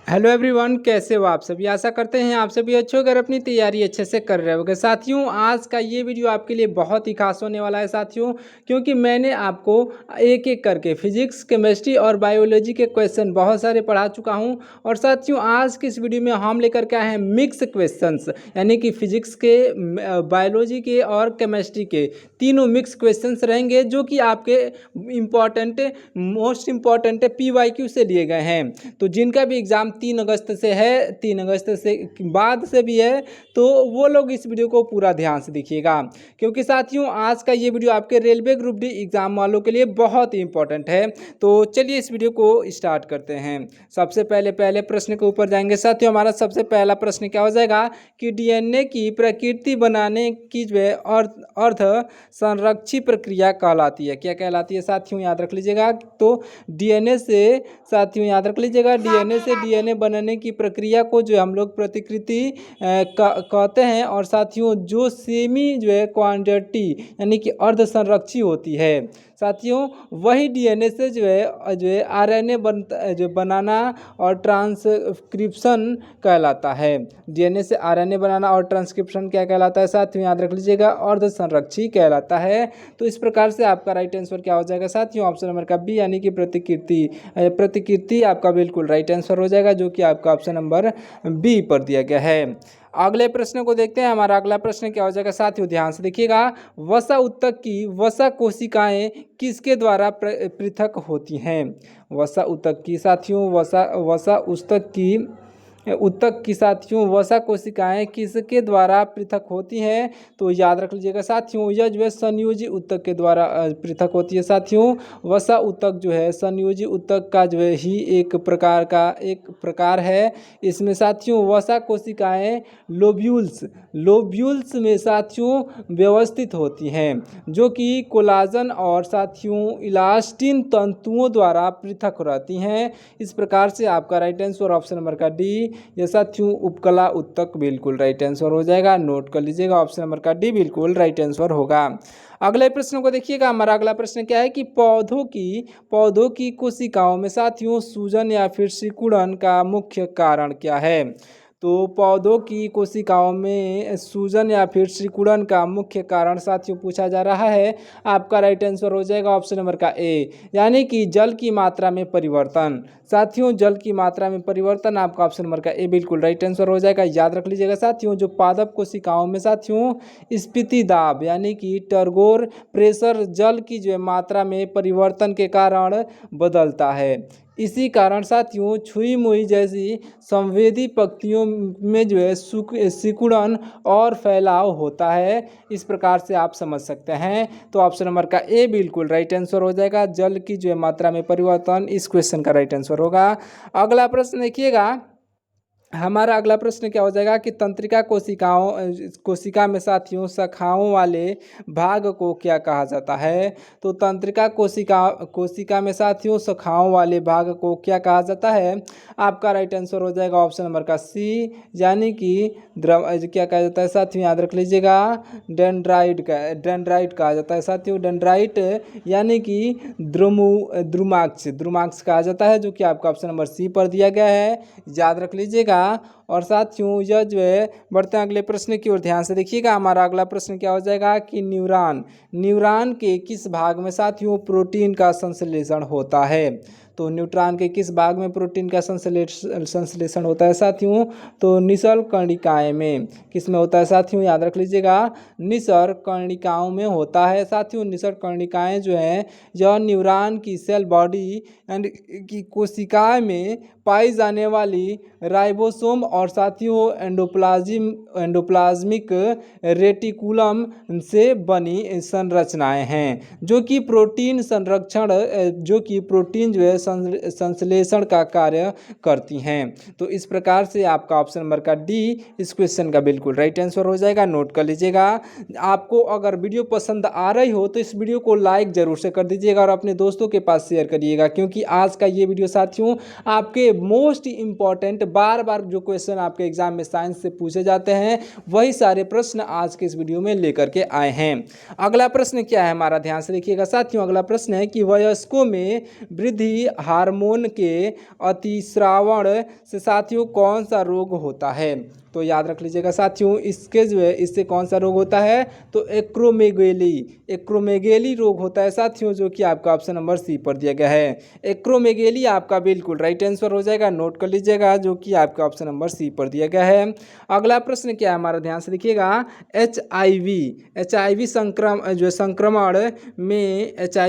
Hello everyone, कैसे हो आप सभी। आशा करते हैं आप सभी अच्छे होकर अपनी तैयारी अच्छे से कर रहे होंगे। साथियों, आज का ये वीडियो आपके लिए बहुत ही खास होने वाला है साथियों, क्योंकि मैंने आपको एक एक करके फिजिक्स, केमिस्ट्री और बायोलॉजी के क्वेश्चन बहुत सारे पढ़ा चुका हूं। और साथियों, आज की इस वीडियो में हम लेकर के आए हैं मिक्स क्वेश्चंस, यानी कि फिजिक्स के, बायोलॉजी के और केमिस्ट्री के तीनों मिक्स क्वेश्चंस रहेंगे, जो कि आपके मोस्ट इम्पॉर्टेंट PYQ से लिए गए हैं। तो जिनका भी एग्ज़ाम 3 अगस्त से है, 3 अगस्त से बाद से भी है, तो वो लोग इस वीडियो को पूरा ध्यान से देखिएगा, क्योंकि साथियों आज का ये वीडियो आपके रेलवे ग्रुप डी एग्ज़ाम वालों के लिए बहुत ही इंपॉर्टेंट है। तो चलिए इस वीडियो को स्टार्ट करते हैं। सबसे पहले प्रश्न के ऊपर जाएंगे साथियों। हमारा सबसे पहला प्रश्न क्या हो जाएगा कि DNA की प्रकृति बनाने की जो है अर्ध संरक्षी प्रक्रिया कहलाती है। क्या कहलाती है साथियों, याद रख लीजिएगा। तो DNA से, साथियों याद रख लीजिएगा, DNA से DNA बनने की प्रक्रिया को जो हम लोग प्रतिकृति कहते हैं। और साथियों जो सेमी जो है क्वांटिटी यानी कि अर्ध संरक्षी होती है साथियों, वही DNA से जो है RNA बनाना और ट्रांसक्रिप्शन कहलाता है। DNA से RNA बनाना और ट्रांसक्रिप्शन क्या कहलाता है साथियों, याद रख लीजिएगा, अर्ध संरक्षी कहलाता है। तो इस प्रकार से आपका राइट आंसर क्या हो जाएगा साथियों, ऑप्शन नंबर का बी, यानी कि प्रतिकृति आपका बिल्कुल राइट आंसर हो जाएगा, जो कि आपका ऑप्शन नंबर बी पर दिया गया है। अगले प्रश्न को देखते हैं। हमारा अगला प्रश्न क्या हो जाएगा साथियों, ध्यान से देखिएगा। वसा ऊतक की वसा कोशिकाएं किसके द्वारा पृथक होती हैं। वसा ऊतक की साथियों, वसा ऊतक की साथियों वसा कोशिकाएं किसके द्वारा पृथक होती हैं। तो याद रख लीजिएगा साथियों, यह जो है संयोजी ऊतक के द्वारा पृथक होती है साथियों। वसा ऊतक जो है संयोजी ऊतक का जो है ही एक प्रकार है। इसमें साथियों वसा कोशिकाएं लोब्यूल्स में साथियों व्यवस्थित होती हैं, जो कि कोलाजन और साथियों इलास्टिन तंतुओं द्वारा पृथक रहती हैं। इस प्रकार से आपका राइट आंसर ऑप्शन नंबर का डी, ये साथियों उपकला ऊतक बिल्कुल राइट आंसर हो जाएगा। नोट कर लीजिएगा, ऑप्शन नंबर का डी बिल्कुल राइट आंसर होगा। अगले प्रश्न को देखिएगा। हमारा अगला प्रश्न क्या है कि पौधों की कोशिकाओं में साथियों सूजन या फिर सिकुड़न का मुख्य कारण क्या है। तो पौधों की कोशिकाओं में सूजन या फिर सिकुड़न का मुख्य कारण साथियों पूछा जा रहा है। आपका राइट आंसर हो जाएगा ऑप्शन नंबर का ए, यानी कि जल की मात्रा में परिवर्तन। साथियों जल की मात्रा में परिवर्तन आपका ऑप्शन नंबर का ए बिल्कुल राइट आंसर हो जाएगा। याद रख लीजिएगा साथियों, जो पादप कोशिकाओं में साथियों स्फीति दाब यानी कि टर्गोर प्रेशर जल की जो मात्रा में परिवर्तन के कारण बदलता है। इसी कारण साथियों छुई मुई जैसी संवेदी पक्तियों में जो है सिकुड़न और फैलाव होता है। इस प्रकार से आप समझ सकते हैं। तो ऑप्शन नंबर का ए बिल्कुल राइट आंसर हो जाएगा। जल की जो है मात्रा में परिवर्तन इस क्वेश्चन का राइट आंसर होगा। अगला प्रश्न देखिएगा। हमारा अगला प्रश्न क्या हो जाएगा कि तंत्रिका कोशिका में साथियों शाखाओं वाले भाग को क्या कहा जाता है। तो तंत्रिका कोशिका में साथियों शाखाओं वाले भाग को क्या कहा जाता है। आपका राइट आंसर हो जाएगा ऑप्शन नंबर का सी, यानी कि क्या कहा जाता है साथियों, याद रख लीजिएगा, डेंड्राइट कहा जाता है साथियों। डेंड्राइट यानी कि द्रुमाक्ष कहा जाता है, जो कि आपका ऑप्शन नंबर सी पर दिया गया है। याद रख लीजिएगा। और साथियों यह जो है बढ़ते हैं अगले प्रश्न की ओर, ध्यान से देखिएगा। हमारा अगला प्रश्न क्या हो जाएगा कि न्यूरॉन के किस भाग में साथियों प्रोटीन का संश्लेषण होता है। तो न्यूट्रॉन के किस भाग में प्रोटीन का संश्लेषण होता है साथियों। तो निसल कर्णिकाएं में। किस में होता है साथियों, याद रख लीजिएगा, निसर कर्णिकाओं में होता है साथियों। निसर कर्णिकाएं जो है यह न्यूरॉन की सेल बॉडी एंड की कोशिकाएं में पाई जाने वाली राइबोसोम और साथियों एंडोप्लाज्मिक रेटिकुलम से बनी संरचनाएं हैं, जो कि प्रोटीन जो है संश्लेषण का कार्य करती हैं। तो इस प्रकार से आपका ऑप्शन नंबर का डी इस क्वेश्चन का बिल्कुल राइट आंसर हो जाएगा। नोट कर लीजिएगा। आपको अगर वीडियो पसंद आ रही हो तो इस वीडियो को लाइक जरूर से कर दीजिएगा और अपने दोस्तों के पास शेयर करिएगा, क्योंकि आज का ये वीडियो साथियों आपके मोस्ट इंपॉर्टेंट बार बार जो क्वेश्चन आपके एग्जाम में साइंस से पूछे जाते हैं वही सारे प्रश्न आज के इस वीडियो में लेकर के आए हैं। अगला प्रश्न क्या है हमारा, ध्यान से देखिएगा साथियों। अगला प्रश्न है कि वयस्कों में वृद्धि हार्मोन के अतिस्रावण से साथियों कौन सा रोग होता है? तो याद रख लीजिएगा साथियों, इसके जो है इससे कौन सा रोग होता है? तो एक्रोमेगेली रोग होता है साथियों, जो कि आपका ऑप्शन नंबर सी पर दिया गया है। एक्रोमेगेली आपका बिल्कुल राइट आंसर हो जाएगा, नोट कर लीजिएगा, जो कि आपका ऑप्शन नंबर सी पर दिया गया है। अगला प्रश्न क्या है हमारा, ध्यान से देखिएगा। एच आई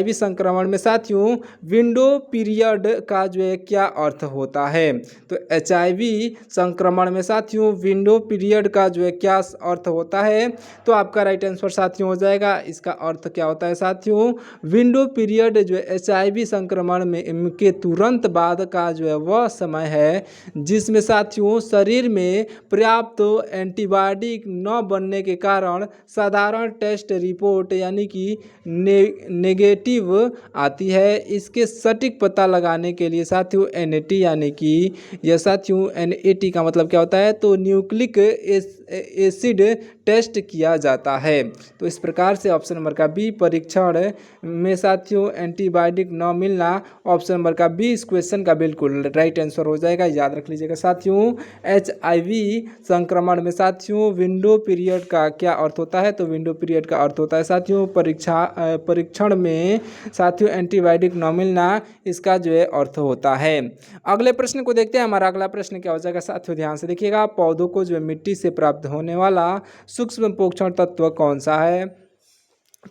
वी संक्रमण में साथियों विंडो पीरियड का जो है क्या अर्थ होता है? तो एच.आई.वी संक्रमण में साथियों विंडो पीरियड का जो है क्या अर्थ होता है? तो आपका राइट आंसर साथियों हो जाएगा, इसका अर्थ क्या होता है साथियों? विंडो पीरियड जो है एच.आई.वी संक्रमण में के तुरंत बाद का जो है वह समय है जिसमें साथियों शरीर में पर्याप्त एंटीबॉडी न बनने के कारण साधारण टेस्ट रिपोर्ट यानी कि नेगेटिव आती है। इसके सटीक पता लगाने के लिए साथियों एनएटी यानी कि यह साथियों एनएटी का मतलब क्या होता है? तो न्यूक्लिक एसिड टेस्ट किया जाता है। तो इस प्रकार से ऑप्शन नंबर का बी, परीक्षण में साथियों एंटीबायोटिक न मिलना, ऑप्शन नंबर का बी इस क्वेश्चन का बिल्कुल राइट आंसर हो जाएगा। याद रख लीजिएगा साथियों, एचआईवी संक्रमण में साथियों विंडो पीरियड का क्या अर्थ होता है? तो विंडो पीरियड का अर्थ होता है साथियों परीक्षण में साथियों एंटीबायोटिक न मिलना, इसका जो है अर्थ होता है। अगले प्रश्न को देखते हैं। हमारा अगला प्रश्न क्या हो जाएगा साथियों, ध्यान से देखिएगा। पौधों को जो है मिट्टी से प्राप्त होने वाला सूक्ष्म पोषण तत्व कौन सा है?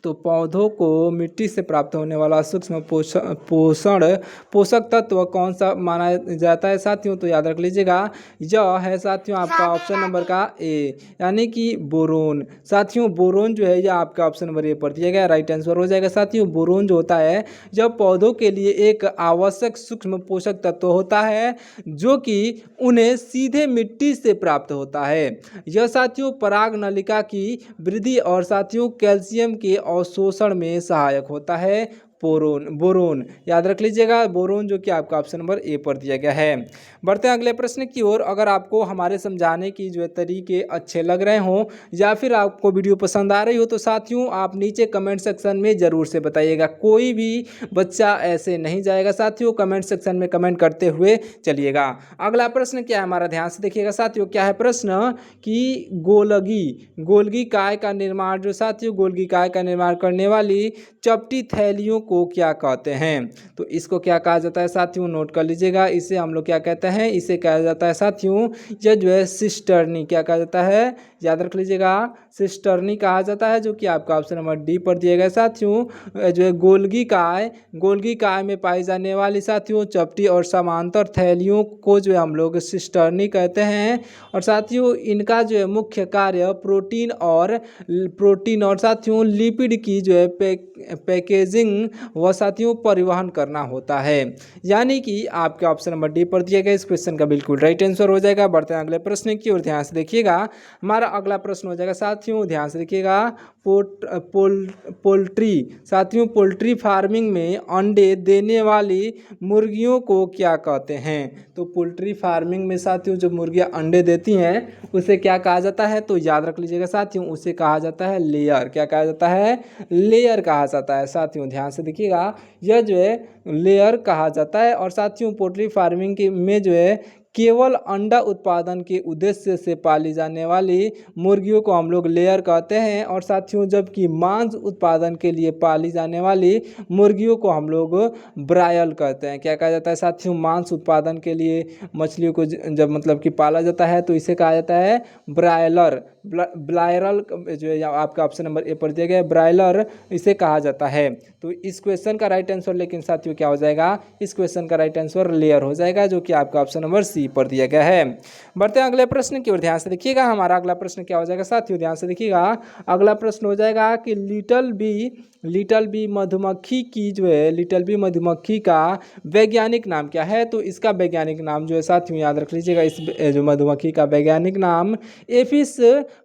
तो पौधों को मिट्टी से प्राप्त होने वाला सूक्ष्म पोषक तत्व कौन सा माना जाता है साथियों? तो याद रख लीजिएगा, यह है साथियों आपका ऑप्शन नंबर का ए, यानी कि बोरोन। साथियों बोरोन जो है यह आपका ऑप्शन नंबर ए पर दिया गया, राइट आंसर हो जाएगा। साथियों बोरोन जो होता है जब पौधों के लिए एक आवश्यक सूक्ष्म पोषक तत्व होता है जो कि उन्हें सीधे मिट्टी से प्राप्त होता है। यह साथियों पराग नलिका की वृद्धि और साथियों कैल्शियम के अवशोषण में सहायक होता है। बोरोन याद रख लीजिएगा, बोरोन जो कि आपका ऑप्शन नंबर ए पर दिया गया है। बढ़ते हैं अगले प्रश्न की ओर। अगर आपको हमारे समझाने की जो है तरीके अच्छे लग रहे हों या फिर आपको वीडियो पसंद आ रही हो तो साथियों आप नीचे कमेंट सेक्शन में ज़रूर से बताइएगा। कोई भी बच्चा ऐसे नहीं जाएगा साथियों, कमेंट सेक्शन में कमेंट करते हुए चलिएगा। अगला प्रश्न क्या है हमारा, ध्यान से देखिएगा साथियों। क्या है प्रश्न कि गोल्गी काय का निर्माण, जो साथियों गोल्गी काय का निर्माण करने वाली चपटी थैलियों को क्या कहते हैं? तो इसको क्या कहा जाता है साथियों, नोट कर लीजिएगा। इसे हम लोग क्या कहते हैं? इसे कहा जाता है साथियों यह जो है सिस्टर्नी। क्या कहा जाता है? याद रख लीजिएगा, सिस्टर्नी कहा जाता है, जो कि आपका ऑप्शन नंबर डी पर दिया गया। साथियों जो है गोल्गी काय में पाई जाने वाली साथियों चपटी और समांतर थैलियों को जो है हम लोग सिस्टर्नी कहते हैं। और साथियों इनका जो है मुख्य कार्य प्रोटीन और साथियों लिपिड की जो है पैकेजिंग व साथियों परिवहन करना होता है, यानी कि आपके ऑप्शन नंबर डी पर दिया गया इस क्वेश्चन का बिल्कुल राइट आंसर हो जाएगा। बढ़ते हैं अगले प्रश्न की ओर, ध्यान से देखिएगा। हमारा अगला प्रश्न हो जाएगा साथियों, ध्यान से देखिएगा। पोल्ट्री साथियों पोल्ट्री फार्मिंग में अंडे देने वाली मुर्गियों को क्या कहते हैं? तो पोल्ट्री फार्मिंग में साथियों जो मुर्गियां अंडे देती हैं उसे क्या कहा जाता है? तो याद रख लीजिएगा साथियों, उसे कहा जाता है लेयर। क्या कहा जाता है? लेयर कहा जाता है। साथियों ध्यान से देखिएगा, यह जो है लेयर कहा जाता है। और साथियों पोल्ट्री फार्मिंग के में जो है केवल अंडा उत्पादन के उद्देश्य से पाली जाने वाली मुर्गियों को हम लोग लेयर कहते हैं। और साथियों जबकि मांस उत्पादन के लिए पाली जाने वाली मुर्गियों को हम लोग ब्रायल कहते हैं। क्या कहा जाता है साथियों? मांस उत्पादन के लिए मछलियों को जब मतलब कि पाला जाता है तो इसे कहा जाता है ब्रायलर। ब्रायरल जो है आपका ऑप्शन नंबर ए पर दिया गया है, ब्रायलर इसे कहा जाता है। तो इस क्वेश्चन का राइट आंसर लेकिन साथियों क्या हो जाएगा? इस क्वेश्चन का राइट आंसर लेयर हो जाएगा, जो कि आपका ऑप्शन नंबर सी पर दिया गया है। बढ़ते हैं अगले प्रश्न की ओर, ध्यान से देखिएगा। हमारा अगला प्रश्न क्या हो जाएगा साथियों, ध्यान से देखिएगा। अगला प्रश्न हो जाएगा कि लिटल बी मधुमक्खी की जो है लिटल बी मधुमक्खी का वैज्ञानिक नाम क्या है? तो इसका वैज्ञानिक नाम जो है साथियों याद रख लीजिएगा, इस जो मधुमक्खी का वैज्ञानिक नाम एफिस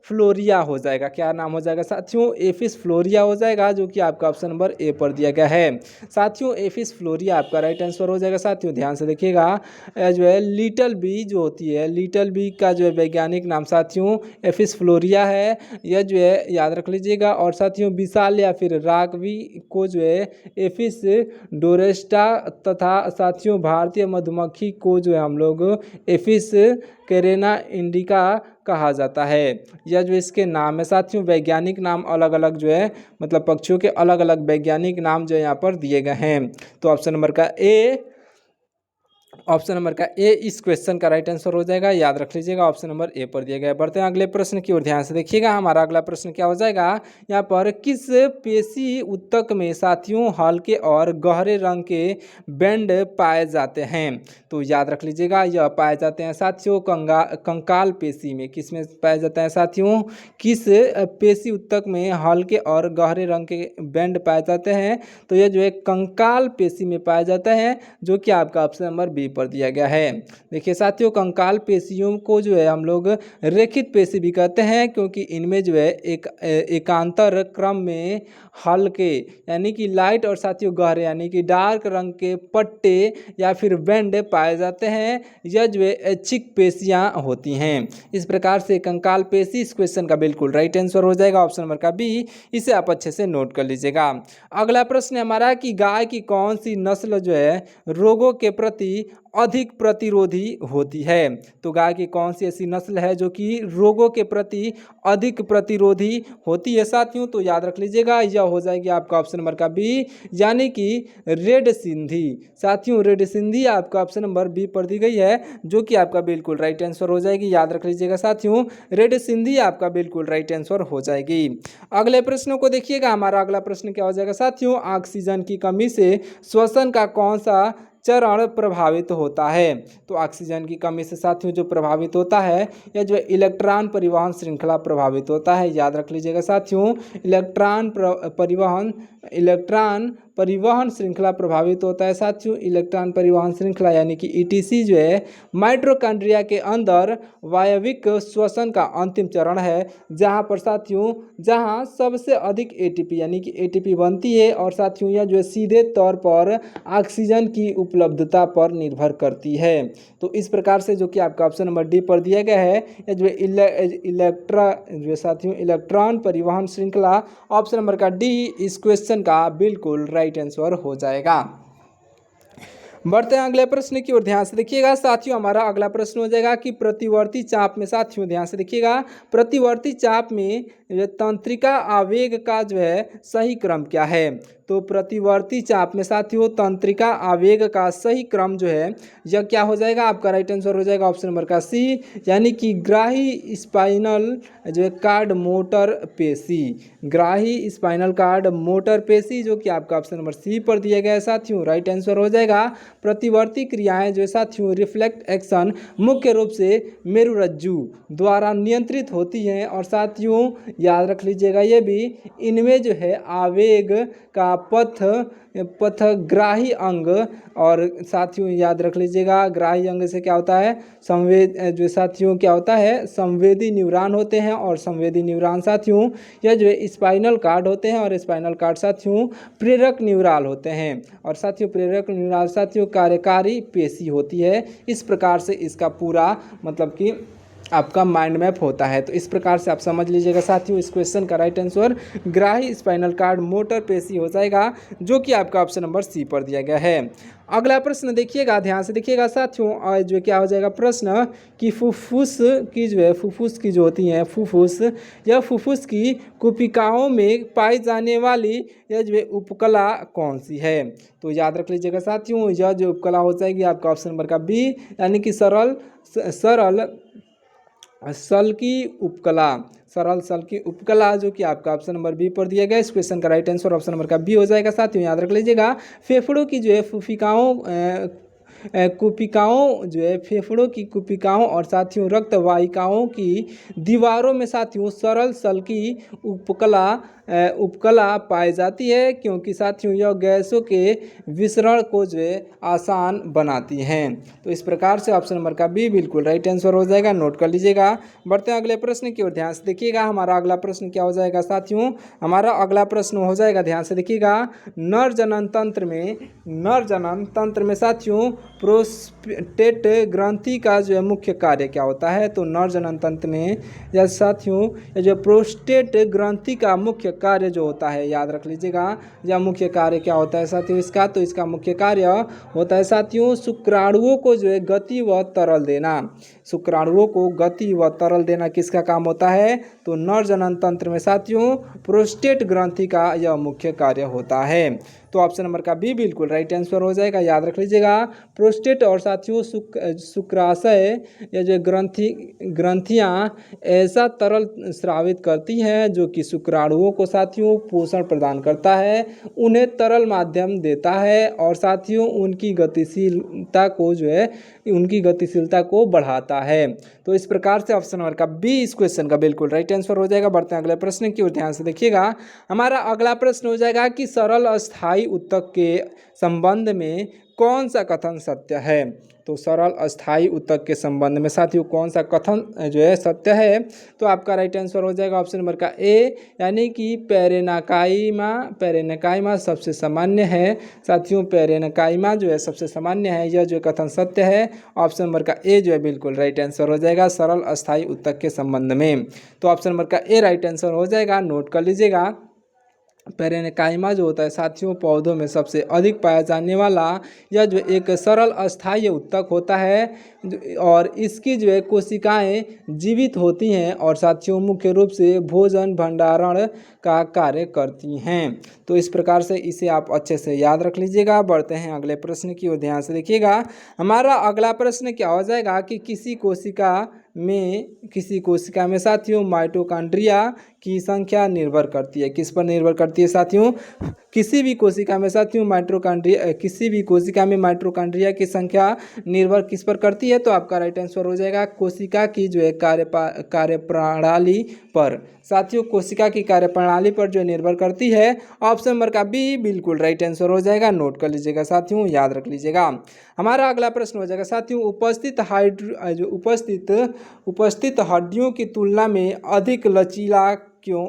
फ्लोरिया हो जाएगा। क्या नाम हो जाएगा साथियों? एफिस फ्लोरिया हो जाएगा, जो कि आपका ऑप्शन नंबर ए पर दिया गया है। साथियों एफिस फ्लोरिया आपका राइट आंसर हो जाएगा। साथियों ध्यान से देखिएगा, जो है लिटल बी जो होती है, लिटल बी का जो है वैज्ञानिक नाम साथियों एफिस फ्लोरिया है। यह जो है याद रख लीजिएगा। और साथियों विशाल या फिर परागवी को जो है एफिस डोरेस्टा तथा साथियों भारतीय मधुमक्खी को जो है हम लोग एफिस कैरेना इंडिका कहा जाता है। यह जो इसके नाम है साथियों, वैज्ञानिक नाम अलग अलग जो है मतलब पक्षियों के अलग अलग वैज्ञानिक नाम जो है यहाँ पर दिए गए हैं। तो ऑप्शन नंबर का ए इस क्वेश्चन का राइट आंसर हो जाएगा, याद रख लीजिएगा, ऑप्शन नंबर ए पर दिया गया है। बढ़ते हैं अगले प्रश्न की ओर, ध्यान से देखिएगा। हमारा अगला प्रश्न क्या हो जाएगा यहाँ पर, किस पेशी ऊतक में साथियों हल्के और गहरे रंग के बैंड पाए जाते हैं? तो याद रख लीजिएगा, यह पाए जाते हैं साथियों कंकाल पेशी में। किस में पाया जाता है साथियों? किस पेशी ऊतक में हल्के और गहरे रंग के बैंड पाए जाते हैं? तो यह जो है कंकाल पेशी में पाया जाता है, जो कि आपका ऑप्शन नंबर बी पर दिया गया है। देखिए साथियों, कंकाल पेशियों को जो है हम लोग रेखित पेशी भी कहते हैं, क्योंकि इनमें जो है एक एकांतर क्रम में हल्के यानी कि लाइट और साथियों गहरे यानी कि डार्क रंग के पट्टे या फिर बैंड पाए जाते हैं। यह जो है ऐच्छिक पेशियां होती हैं। इस प्रकार से कंकाल पेशी इस क्वेश्चन का बिल्कुल राइट आंसर हो जाएगा, ऑप्शन नंबर का बी। इसे आप अच्छे से नोट कर लीजिएगा। अगला प्रश्न हमारा कि गाय की कौन सी नस्ल जो है रोगों के प्रति अधिक प्रतिरोधी होती है? तो गाय की कौन सी ऐसी नस्ल है जो कि रोगों के प्रति अधिक प्रतिरोधी होती है साथियों? तो याद रख लीजिएगा, यह हो जाएगी आपका ऑप्शन नंबर का बी, यानी कि रेड सिंधी। साथियों रेड सिंधी आपका ऑप्शन नंबर बी पर दी गई है, जो कि आपका बिल्कुल राइट आंसर हो जाएगी। याद रख लीजिएगा साथियों, रेड सिंधी आपका बिल्कुल राइट आंसर हो जाएगी। अगले प्रश्नों को देखिएगा। हमारा अगला प्रश्न क्या हो जाएगा साथियों, ऑक्सीजन की कमी से श्वसन का कौन सा चरण प्रभावित होता है? तो ऑक्सीजन की कमी से साथियों जो प्रभावित होता है, या जो इलेक्ट्रॉन परिवहन श्रृंखला प्रभावित होता है। याद रख लीजिएगा साथियों, इलेक्ट्रॉन परिवहन श्रृंखला प्रभावित होता है साथियों। इलेक्ट्रॉन परिवहन श्रृंखला यानी कि ईटीसी जो है माइटोकॉन्ड्रिया के अंदर वायविक श्वसन का अंतिम चरण है, जहां पर साथियों जहां सबसे अधिक एटीपी यानी कि एटीपी बनती है, और साथियों यह जो है सीधे तौर पर ऑक्सीजन की उपलब्धता पर निर्भर करती है। तो इस प्रकार से जो कि आपका ऑप्शन नंबर डी पर दिया गया है, यह जो जो साथियों इलेक्ट्रॉन परिवहन श्रृंखला, ऑप्शन नंबर का डी इस क्वेश्चन का बिल्कुल राइट आंसर हो जाएगा। बढ़ते हैं अगले प्रश्न की ओर, ध्यान से देखिएगा साथियों। हमारा अगला प्रश्न हो जाएगा कि प्रतिवर्ती चाप में साथियों ध्यान से देखिएगा, प्रतिवर्ती चाप में तंत्रिका आवेग का जो है सही क्रम क्या है? तो प्रतिवर्ती चाप में साथियों तंत्रिका आवेग का सही क्रम जो है यह क्या हो जाएगा? आपका राइट आंसर हो जाएगा ऑप्शन नंबर का सी, यानी कि ग्राही स्पाइनल जो है कार्ड मोटर पेशी। ग्राही स्पाइनल कार्ड मोटर पेशी, जो कि आपका ऑप्शन नंबर सी पर दिया गया है साथियों, राइट आंसर हो जाएगा। प्रतिवर्ती क्रियाएं जो है साथियों रिफ्लेक्ट एक्शन मुख्य रूप से मेरुरज्जु द्वारा नियंत्रित होती हैं, और साथियों याद रख लीजिएगा ये भी, इनमें जो है आवेग का पथग्राही अंग, और साथियों याद रख लीजिएगा ग्राही अंग से क्या होता है जो साथियों क्या होता है संवेदी न्यूरॉन होते हैं, और संवेदी न्यूरॉन साथियों यह जो है स्पाइनल कार्ड होते हैं, और स्पाइनल कार्ड साथियों प्रेरक न्यूरॉन होते हैं, और साथियों प्रेरक न्यूरॉन साथियों कार्यकारी पेशी होती है। इस प्रकार से इसका पूरा मतलब कि आपका माइंड मैप होता है। तो इस प्रकार से आप समझ लीजिएगा साथियों, इस क्वेश्चन का राइट आंसर ग्राही स्पाइनल कार्ड मोटर पेशी हो जाएगा, जो कि आपका ऑप्शन नंबर सी पर दिया गया है। अगला प्रश्न देखिएगा, ध्यान से देखिएगा साथियों, जो क्या हो जाएगा प्रश्न कि फुफ्फुस की जो होती हैं फुफ्फुस, यह फुफ्फुस की कुपिकाओं में पाई जाने वाली यह जो है उपकला कौन सी है? तो याद रख लीजिएगा साथियों, यह जो उपकला हो जाएगी आपका ऑप्शन नंबर का बी, यानी कि सरल सल की उपकला, जो कि आपका ऑप्शन नंबर बी पर दिया गया। इस क्वेश्चन का राइट आंसर ऑप्शन नंबर का बी हो जाएगा साथियों, याद रख लीजिएगा। फेफड़ों की जो है कुपिकाओं जो है फेफड़ों की कुपिकाओं और साथियों रक्त वाहिकाओं की दीवारों में साथियों सरल सल की उपकला पाई जाती है, क्योंकि साथियों यह गैसों के विसरण को जो है आसान बनाती हैं। तो इस प्रकार से ऑप्शन नंबर का बी बिल्कुल राइट आंसर हो जाएगा, नोट कर लीजिएगा। बढ़ते हैं अगले प्रश्न की ओर, ध्यान से देखिएगा। हमारा अगला प्रश्न क्या हो जाएगा साथियों? हमारा अगला प्रश्न हो जाएगा, ध्यान से देखिएगा, नर जनन तंत्र में साथियों प्रोस्टेट ग्रंथि का जो है मुख्य कार्य क्या होता है? तो नर जनन तंत्र में या साथियों ये जो प्रोस्टेट ग्रंथि का मुख्य कार्य जो होता है, याद रख लीजिएगा, या मुख्य कार्य क्या होता है साथियों इसका? तो इसका मुख्य कार्य होता है साथियों शुक्राणुओं को जो है गति व तरल देना। शुक्राणुओं को गति व तरल देना किसका काम होता है? तो नर जनन तंत्र में साथियों प्रोस्टेट ग्रंथि का यह मुख्य कार्य होता है। तो ऑप्शन नंबर का बी बिल्कुल राइट आंसर हो जाएगा, याद रख लीजिएगा। प्रोस्टेट और साथियों शुक्राशय या जो ग्रंथियां ऐसा तरल स्रावित करती हैं जो कि शुक्राणुओं को साथियों पोषण प्रदान करता है, उन्हें तरल माध्यम देता है और साथियों उनकी गतिशीलता को बढ़ाता है। तो इस प्रकार से ऑप्शन नंबर का बी इस क्वेश्चन का बिल्कुल राइट आंसर हो जाएगा। बढ़ते हैं अगले प्रश्न की ओर, ध्यान से देखिएगा। हमारा अगला प्रश्न हो जाएगा कि सरल अस्थायी उत्तक के संबंध में कौन सा कथन सत्य है? तो सरल अस्थायी उत्तक के संबंध में साथियों कौन सा कथन जो है सत्य है? तो आपका राइट आंसर हो जाएगा ऑप्शन नंबर का ए, यानी कि पेरेनकाइमा सबसे सामान्य है। साथियों पेरेनकाइमा जो है सबसे सामान्य है, यह जो कथन सत्य है। ऑप्शन नंबर का ए जो है बिल्कुल राइट आंसर हो जाएगा सरल अस्थायी उत्तक के संबंध में। तो ऑप्शन नंबर का ए राइट आंसर हो जाएगा, नोट कर लीजिएगा। पेरेनकाइमा जो होता है साथियों पौधों में सबसे अधिक पाया जाने वाला यह जो एक सरल अस्थायी उत्तक होता है और इसकी जो है कोशिकाएं जीवित होती हैं और साथियों मुख्य रूप से भोजन भंडारण का कार्य करती हैं। तो इस प्रकार से इसे आप अच्छे से याद रख लीजिएगा। बढ़ते हैं अगले प्रश्न की ओर, ध्यान से देखिएगा। हमारा अगला प्रश्न क्या हो जाएगा कि किसी कोशिका में साथियों माइटोकॉन्ड्रिया की संख्या निर्भर करती है। किस पर निर्भर करती है साथियों? किसी भी कोशिका में माइटोकॉन्ड्रिया की संख्या निर्भर किस पर करती है? तो आपका राइट आंसर हो जाएगा कोशिका की जो है कार्यप्रणाली पर। साथियों कोशिका की कार्यप्रणाली पर जो निर्भर करती है। ऑप्शन नंबर का बी बिल्कुल राइट आंसर हो जाएगा, नोट कर लीजिएगा साथियों, याद रख लीजिएगा। हमारा अगला प्रश्न हो जाएगा साथियों उपस्थित हड्डियों की तुलना में अधिक लचीला क्यों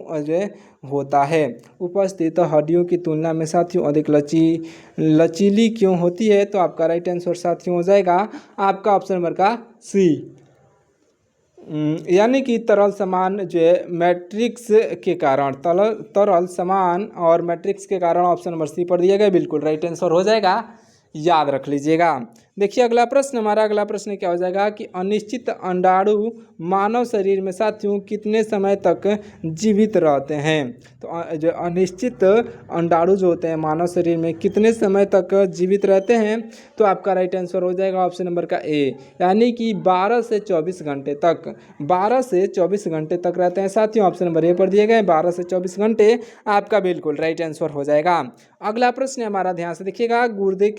होता है? उपस्थित हड्डियों की तुलना में साथियों अधिक लचीली क्यों होती है? तो आपका राइट आंसर साथियों हो जाएगा आपका ऑप्शन नंबर का सी, यानी कि तरल समान जो है मैट्रिक्स के कारण, तरल समान और मैट्रिक्स के कारण ऑप्शन नंबर सी पर दिया गया, बिल्कुल राइट आंसर हो जाएगा, याद रख लीजिएगा। देखिए अगला प्रश्न क्या हो जाएगा कि अनिश्चित अंडाणु मानव शरीर में साथियों कितने समय तक जीवित रहते हैं? तो जो अनिश्चित अंडाणु जो होते हैं मानव शरीर में कितने समय तक जीवित रहते हैं? तो आपका राइट आंसर हो जाएगा ऑप्शन नंबर का ए, यानी कि 12 से 24 घंटे तक। 12 से 24 घंटे तक रहते हैं साथियों, ऑप्शन नंबर ए पर दिए गए 12 से 24 घंटे आपका बिल्कुल राइट आंसर हो जाएगा। अगला प्रश्न हमारा ध्यान से देखिएगा। गुर्दे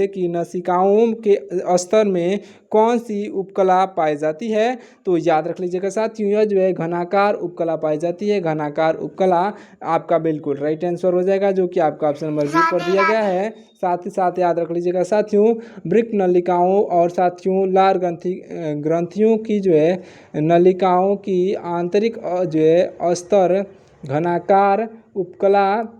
की नसिकाओं के स्तर में कौन सी उपकला पाई जाती है? तो याद रख लीजिएगा साथियों, यह जो है घनाकार उपकला पाई जाती है। घनाकार उपकला आपका बिल्कुल राइट आंसर हो जाएगा, जो कि आपका ऑप्शन नंबर बी पर दिया गया है। साथ ही साथ याद रख लीजिएगा साथियों वृक्क नलिकाओं और साथियों लार ग्रंथियों की जो है नलिकाओं की आंतरिक जो है स्तर घनाकार उपकला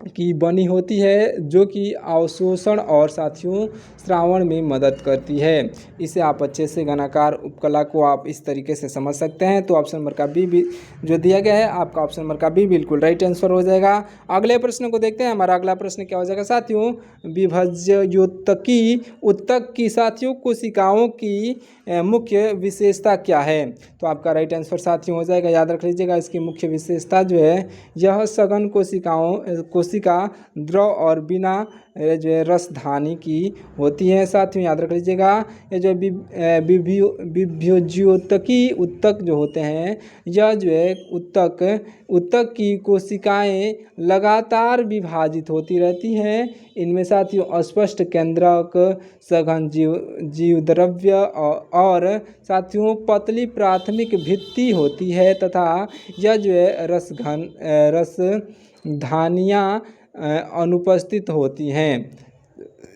की बनी होती है, जो कि अवशोषण और साथियों श्रावण में मदद करती है। इसे आप अच्छे से घनाकार उपकला को आप इस तरीके से समझ सकते हैं। तो ऑप्शन नंबर का बी जो दिया गया है आपका ऑप्शन नंबर का बी बिल्कुल राइट आंसर हो जाएगा। अगले प्रश्न को देखते हैं। हमारा अगला प्रश्न क्या हो जाएगा साथियों, विभज्योतकी उत्तक की साथियों कोशिकाओं की मुख्य विशेषता क्या है? तो आपका राइट आंसर साथियों हो जाएगा, याद रख लीजिएगा इसकी मुख्य विशेषता जो है यह सघन कोशिका द्रव और बिना जो है रसधानी की होती है। साथियों याद रख लीजिएगा ये जो विभज्योतकी उत्तक जो होते हैं यह जो है उत्तक की कोशिकाएं लगातार विभाजित होती रहती हैं। इनमें साथियों अस्पष्ट केंद्रक सघन जीवद्रव्य और साथियों पतली प्राथमिक भित्ति होती है तथा यह जो है रसधानियाँ अनुपस्थित होती हैं।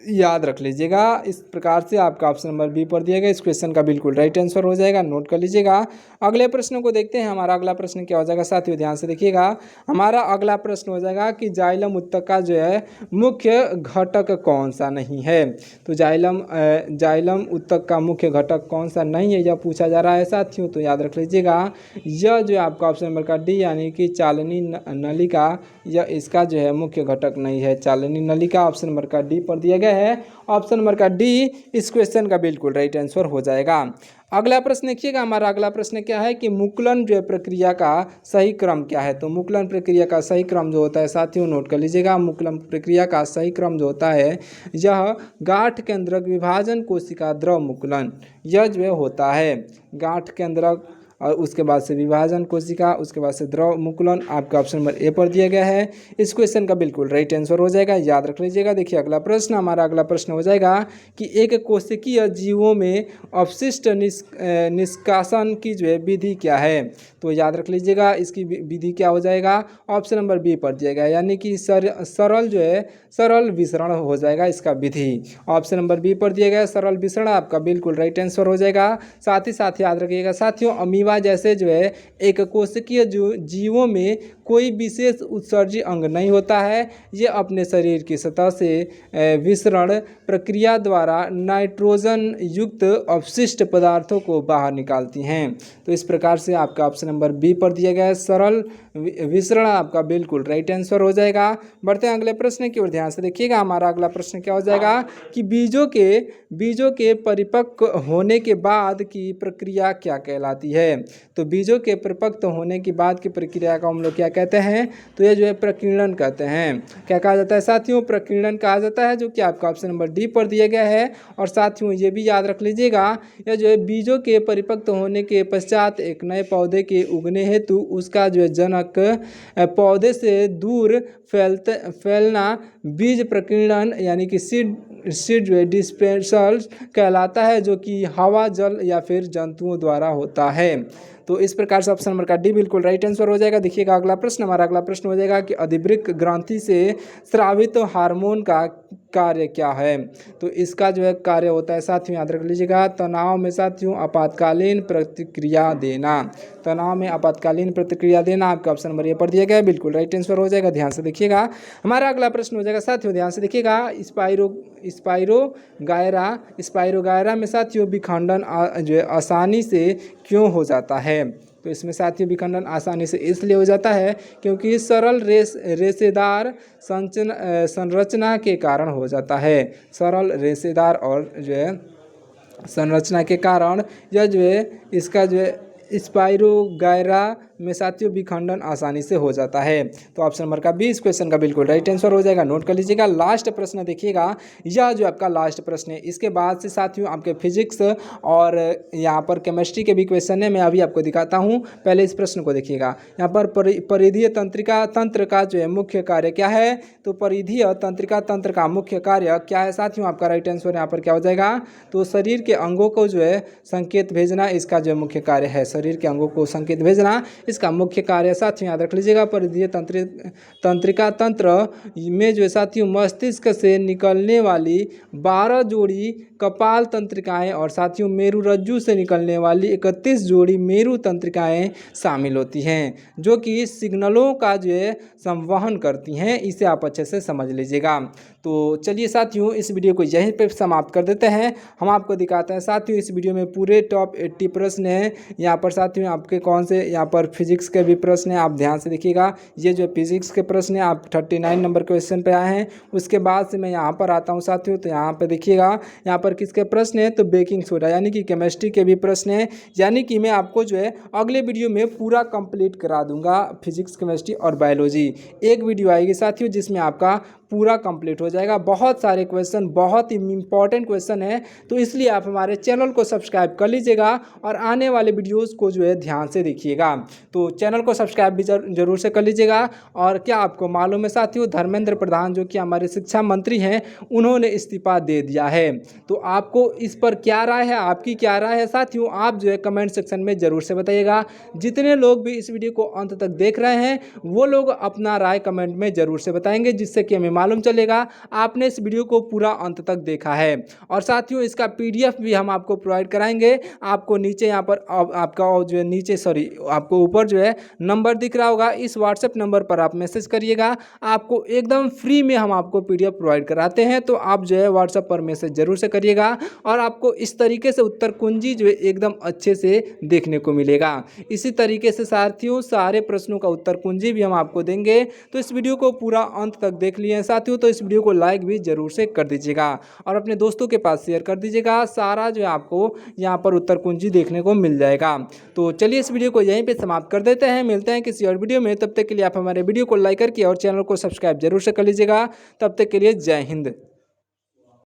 याद रख लीजिएगा। इस प्रकार से आपका ऑप्शन नंबर बी पर दिया गया इस क्वेश्चन का बिल्कुल राइट आंसर हो जाएगा, नोट कर लीजिएगा। अगले प्रश्न को देखते हैं। हमारा अगला प्रश्न क्या हो जाएगा साथियों, ध्यान से देखिएगा। हमारा अगला प्रश्न हो जाएगा कि जाइलम उत्तक का जो है मुख्य घटक कौन सा नहीं है। तो जाइलम उत्तक का मुख्य घटक कौन सा नहीं है, यह पूछा जा रहा है साथियों। तो याद रख लीजिएगा, यह जो आपका ऑप्शन नंबर का डी यानी कि चालनी नलिका, यह इसका जो है मुख्य घटक नहीं है। चालनी नलिका ऑप्शन नंबर का डी पर दिया गया है। ऑप्शन नंबर का डी इस क्वेश्चन का बिल्कुल राइट आंसर हो जाएगा। अगला प्रश्न देखिएगा। हमारा अगला प्रश्न क्या है कि मुकुलन जो प्रक्रिया का सही क्रम क्या है। तो मुकुलन प्रक्रिया का सही क्रम जो होता है साथियों, नोट कर लीजिएगा। मुकुलन प्रक्रिया का सही क्रम जो होता है, यह गांठ केंद्रक विभाजन कोशिका द्रव मुकुलन, यह जो है होता है गांठ केंद्रक और उसके बाद से विभाजन कोशिका, उसके बाद से द्रव मुकुलन। आपका ऑप्शन नंबर ए पर दिया गया है। इस क्वेश्चन का बिल्कुल राइट आंसर हो जाएगा, याद रख लीजिएगा। देखिए अगला प्रश्न, हमारा अगला प्रश्न हो जाएगा कि एक कोशिकीय जीवों में अपशिष्ट निष्कासन की जो है विधि क्या है। तो याद रख लीजिएगा, इसकी विधि क्या हो जाएगा, ऑप्शन नंबर बी पर दिया गया, यानी कि सरल जो है सरल विसरण हो जाएगा इसका विधि। ऑप्शन नंबर बी पर दिया गया सरल विसरण आपका बिल्कुल राइट आंसर हो जाएगा। साथ ही साथ याद रखिएगा साथियों, अमीबा जैसे जो है एक कोशिकीय जीवों में कोई विशेष उत्सर्जी अंग नहीं होता है। ये अपने शरीर की सतह से विसरण प्रक्रिया द्वारा नाइट्रोजन युक्त अपशिष्ट पदार्थों को बाहर निकालती हैं। तो इस प्रकार से आपका ऑप्शन नंबर बी पर दिया गया है सरल विसरण आपका बिल्कुल राइट आंसर हो जाएगा। बढ़ते हैं अगले प्रश्न की ओर, ध्यान से देखिएगा। हमारा अगला प्रश्न क्या हो जाएगा कि बीजों के परिपक्व होने के बाद की प्रक्रिया क्या कहलाती है। तो बीजों के परिपक्व होने के बाद की प्रक्रिया को हम लोग क्या कहते हैं, तो ये जो है प्रकीर्णन कहते हैं। क्या कहा जाता है साथियों, प्रकीर्णन कहा जाता है, जो कि आपका ऑप्शन नंबर डी पर दिया गया है। और साथियों ये भी याद रख लीजिएगा, यह जो है बीजों के परिपक्व होने के पश्चात एक नए पौधे के उगने हेतु उसका जो है जनक पौधे से दूर फैलना बीज प्रकीर्णन यानी कि सीड जो है डिस्पेंसल कहलाता है, जो कि हवा, जल या फिर जंतुओं द्वारा होता है। तो इस प्रकार से ऑप्शन नंबर का डी बिल्कुल राइट आंसर हो जाएगा। देखिएगा अगला प्रश्न, हमारा अगला प्रश्न हो जाएगा कि अधिवृक्क ग्रंथि से स्रावित हार्मोन का कार्य क्या है। तो इसका जो है कार्य होता है साथियों, याद रख लीजिएगा, तनाव में साथियों आपातकालीन प्रतिक्रिया देना। तनाव में आपातकालीन प्रतिक्रिया देना आपका ऑप्शन नंबर ए पर दिया गया है, बिल्कुल राइट आंसर हो जाएगा। ध्यान से देखिएगा। हमारा अगला प्रश्न हो जाएगा साथियों, ध्यान से देखिएगा, स्पाइरोगायरा में साथियों विखंडन जो है आसानी से क्यों हो जाता है। तो इसमें साथियों विखंडन आसानी से इसलिए हो जाता है क्योंकि सरल रेशेदार संरचना के कारण हो जाता है। सरल रेशेदार और जो है संरचना के कारण यह जो है इसका जो है स्पाइरोगायरा में साथियों विखंडन आसानी से हो जाता है। तो ऑप्शन नंबर का बी इस क्वेश्चन का बिल्कुल राइट आंसर हो जाएगा, नोट कर लीजिएगा। लास्ट प्रश्न देखिएगा, यह जो आपका लास्ट प्रश्न है, इसके बाद से साथियों आपके फिजिक्स और यहाँ पर केमिस्ट्री के भी क्वेश्चन है, मैं अभी आपको दिखाता हूँ। पहले इस प्रश्न को देखिएगा। यहाँ पर परिधीय तंत्रिका तंत्र का जो है मुख्य कार्य क्या है। तो परिधीय तंत्रिका तंत्र का मुख्य कार्य क्या है साथियों, आपका राइट आंसर यहाँ पर क्या हो जाएगा, तो शरीर के अंगों को जो है संकेत भेजना इसका जो मुख्य कार्य है। शरीर के अंगों को संकेत भेजना इसका मुख्य कार्य साथियों याद रख लीजिएगा। परिधीय तंत्रिका तंत्र में जो है साथियों मस्तिष्क से निकलने वाली 12 जोड़ी कपाल तंत्रिकाएं और साथियों मेरुरज्जु से निकलने वाली 31 जोड़ी मेरु तंत्रिकाएं शामिल होती हैं, जो कि सिग्नलों का जो है संवहन करती हैं। इसे आप अच्छे से समझ लीजिएगा। तो चलिए साथियों इस वीडियो को यहीं पे समाप्त कर देते हैं। हम आपको दिखाते हैं साथियों इस वीडियो में पूरे टॉप 80 प्रश्न हैं। यहाँ पर साथियों आपके कौन से यहाँ पर फिजिक्स के भी प्रश्न हैं, आप ध्यान से देखिएगा। ये जो फिजिक्स के प्रश्न हैं आप 39 नंबर क्वेश्चन पे आए हैं। उसके बाद से मैं यहाँ पर आता हूँ साथियों, तो यहाँ पर देखिएगा, यहाँ पर किसके प्रश्न हैं, तो बेकिंग सोडा यानी कि केमिस्ट्री के भी प्रश्न हैं। यानी कि मैं आपको जो है अगले वीडियो में पूरा कंप्लीट करा दूंगा फिजिक्स, केमिस्ट्री और बायोलॉजी। एक वीडियो आएगी साथियों जिसमें आपका पूरा कंप्लीट हो जाएगा। बहुत सारे क्वेश्चन, बहुत ही इंपॉर्टेंट क्वेश्चन है, तो इसलिए आप हमारे चैनल को सब्सक्राइब कर लीजिएगा और आने वाले वीडियोस को जो है ध्यान से देखिएगा। तो चैनल को सब्सक्राइब भी जरूर से कर लीजिएगा। और क्या आपको मालूम है साथियों, धर्मेंद्र प्रधान जो कि हमारे शिक्षा मंत्री हैं, उन्होंने इस्तीफा दे दिया है। तो आपको इस पर क्या राय है, आपकी क्या राय है साथियों, आप जो है कमेंट सेक्शन में ज़रूर से बताइएगा। जितने लोग भी इस वीडियो को अंत तक देख रहे हैं वो लोग अपना राय कमेंट में ज़रूर से बताएंगे, जिससे कि हमें मालूम चलेगा आपने इस वीडियो को पूरा अंत तक देखा है। और साथियों इसका PDF भी हम आपको प्रोवाइड कराएंगे। आपको नीचे यहाँ पर आपका जो है नीचे आपको ऊपर जो है नंबर दिख रहा होगा, इस व्हाट्सएप नंबर पर आप मैसेज करिएगा। आपको एकदम फ्री में हम आपको PDF प्रोवाइड कराते हैं, तो आप जो है व्हाट्सएप पर मैसेज जरूर से करिएगा और आपको इस तरीके से उत्तर कुंजी जो है एकदम अच्छे से देखने को मिलेगा। इसी तरीके से साथियों सारे प्रश्नों का उत्तर कुंजी भी हम आपको देंगे। तो इस वीडियो को पूरा अंत तक देख लिए साथियों, तो इस वीडियो को लाइक भी जरूर से कर दीजिएगा और अपने दोस्तों के पास शेयर कर दीजिएगा। सारा जो है आपको यहाँ पर उत्तर कुंजी देखने को मिल जाएगा। तो चलिए इस वीडियो को यहीं पे समाप्त कर देते हैं, मिलते हैं किसी और वीडियो में। तब तक के लिए आप हमारे वीडियो को लाइक करके और चैनल को सब्सक्राइब जरूर से कर लीजिएगा। तब तक के लिए जय हिंद।